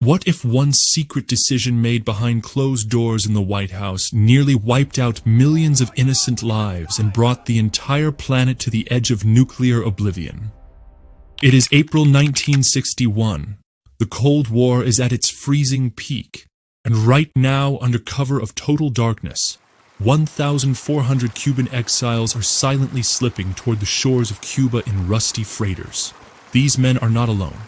What if one secret decision made behind closed doors in the White House nearly wiped out millions of innocent lives and brought the entire planet to the edge of nuclear oblivion? It is April 1961. The Cold War is at its freezing peak, and right now, under cover of total darkness, 1,400 Cuban exiles are silently slipping toward the shores of Cuba in rusty freighters. These men are not alone.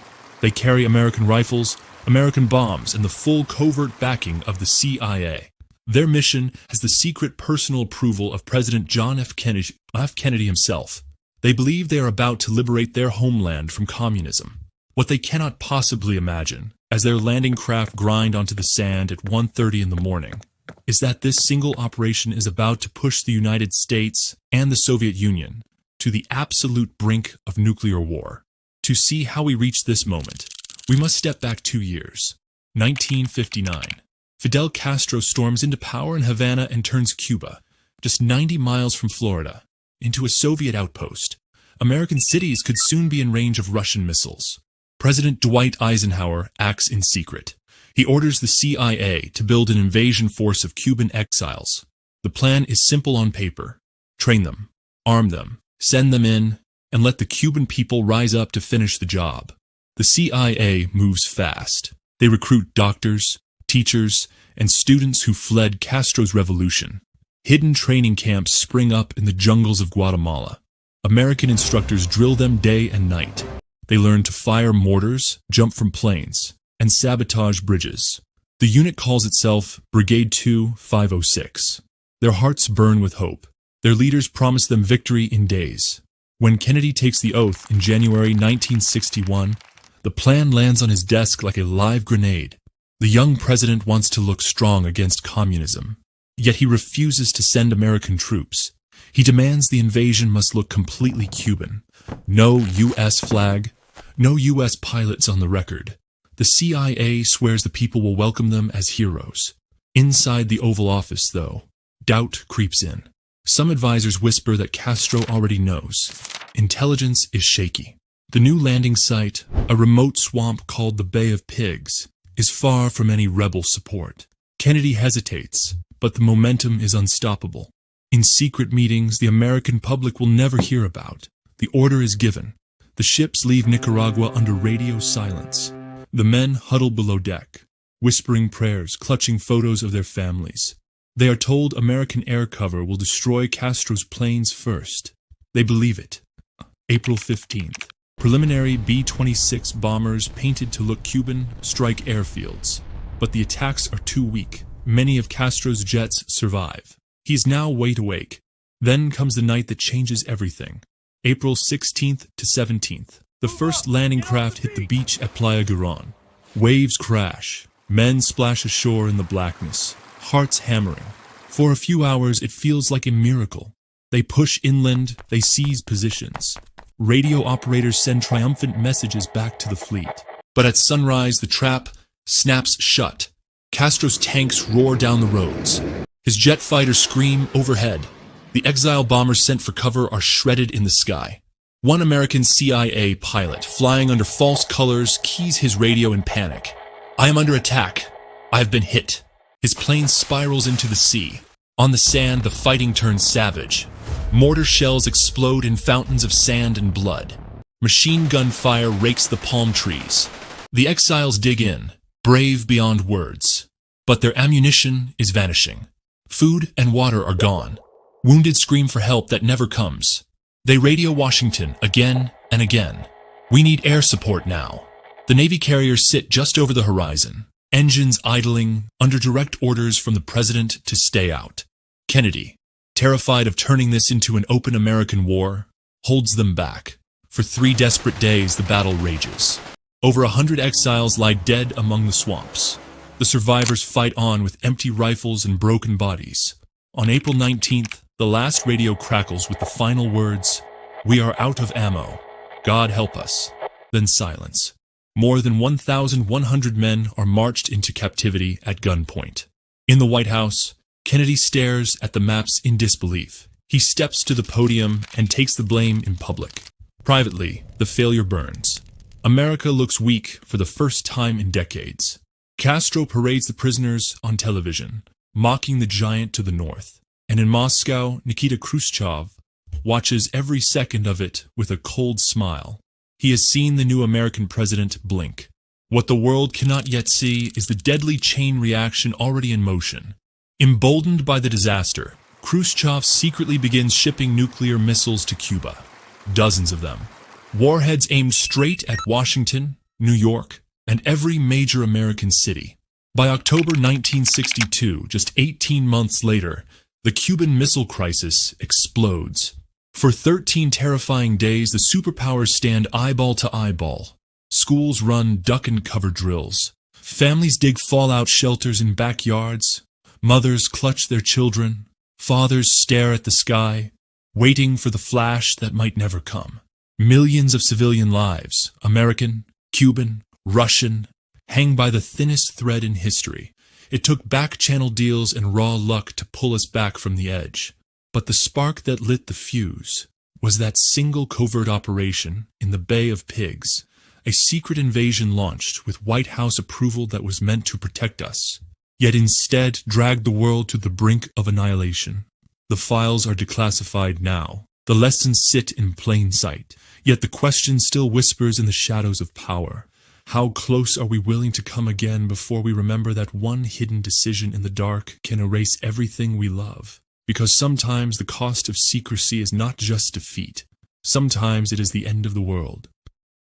They carry American rifles, American bombs, and the full covert backing of the CIA. Their mission has the secret personal approval of President John F. Kennedy himself. They believe they are about to liberate their homeland from communism. What they cannot possibly imagine, as their landing craft grind onto the sand at 1:30 in the morning, is that this single operation is about to push the United States and the Soviet Union to the absolute brink of nuclear war. To see how we reached this moment, we must step back 2 years. 1959. Fidel Castro storms into power in Havana and turns Cuba, just 90 miles from Florida, into a Soviet outpost. American cities could soon be in range of Russian missiles. President Dwight Eisenhower acts in secret. He orders the CIA to build an invasion force of Cuban exiles. The plan is simple on paper. Train them, arm them, send them in, and let the Cuban people rise up to finish the job. The CIA moves fast. They recruit doctors, teachers, and students who fled Castro's revolution. Hidden training camps spring up in the jungles of Guatemala. American instructors drill them day and night. They learn to fire mortars, jump from planes, and sabotage bridges. The unit calls itself Brigade 2506. Their hearts burn with hope. Their leaders promise them victory in days. When Kennedy takes the oath in January 1961, the plan lands on his desk like a live grenade. The young president wants to look strong against communism, yet he refuses to send American troops. He demands the invasion must look completely Cuban. No U.S. flag, no U.S. pilots on the record. The CIA swears the people will welcome them as heroes. Inside the Oval Office, though, doubt creeps in. Some advisors whisper that Castro already knows. Intelligence is shaky. The new landing site, a remote swamp called the Bay of Pigs, is far from any rebel support. Kennedy hesitates, but the momentum is unstoppable. In secret meetings the American public will never hear about, the order is given. The ships leave Nicaragua under radio silence. The men huddle below deck, whispering prayers, clutching photos of their families. They are told American air cover will destroy Castro's planes first. They believe it. April 15th. Preliminary B-26 bombers painted to look Cuban strike airfields. But the attacks are too weak. Many of Castro's jets survive. He is now wide awake. Then comes the night that changes everything. April 16th to 17th. The first landing craft hit the beach at Playa Girón. Waves crash. Men splash ashore in the blackness, hearts hammering. For a few hours it feels like a miracle. They push inland, they seize positions. Radio operators send triumphant messages back to the fleet. But at sunrise, the trap snaps shut. Castro's tanks roar down the roads. His jet fighters scream overhead. The exile bombers sent for cover are shredded in the sky. One American CIA pilot, flying under false colors, keys his radio in panic. "I am under attack. I have been hit." His plane spirals into the sea. On the sand, the fighting turns savage. Mortar shells explode in fountains of sand and blood. Machine gun fire rakes the palm trees. The exiles dig in, brave beyond words. But their ammunition is vanishing. Food and water are gone. Wounded scream for help that never comes. They radio Washington again and again. "We need air support now." The Navy carriers sit just over the horizon, engines idling, under direct orders from the president to stay out. Kennedy, terrified of turning this into an open American war, holds them back. For 3 desperate days the battle rages. Over 100 exiles lie dead among the swamps. The survivors fight on with empty rifles and broken bodies. On April 19th, the last radio crackles with the final words, "We are out of ammo. God help us." Then silence. More than 1,100 men are marched into captivity at gunpoint. In the White House, Kennedy stares at the maps in disbelief. He steps to the podium and takes the blame in public. Privately, the failure burns. America looks weak for the first time in decades. Castro parades the prisoners on television, mocking the giant to the north. And in Moscow, Nikita Khrushchev watches every second of it with a cold smile. He has seen the new American president blink. What the world cannot yet see is the deadly chain reaction already in motion. Emboldened by the disaster, Khrushchev secretly begins shipping nuclear missiles to Cuba. Dozens of them. Warheads aimed straight at Washington, New York, and every major American city. By October 1962, just 18 months later, the Cuban Missile Crisis explodes. For 13 terrifying days, the superpowers stand eyeball to eyeball. Schools run duck and cover drills. Families dig fallout shelters in backyards. Mothers clutch their children. Fathers stare at the sky, waiting for the flash that might never come. Millions of civilian lives, American, Cuban, Russian, hang by the thinnest thread in history. It took back-channel deals and raw luck to pull us back from the edge. But the spark that lit the fuse was that single covert operation in the Bay of Pigs, a secret invasion launched with White House approval that was meant to protect us, yet instead dragged the world to the brink of annihilation. The files are declassified now. The lessons sit in plain sight, yet the question still whispers in the shadows of power. How close are we willing to come again before we remember that one hidden decision in the dark can erase everything we love? Because sometimes the cost of secrecy is not just defeat. Sometimes it is the end of the world.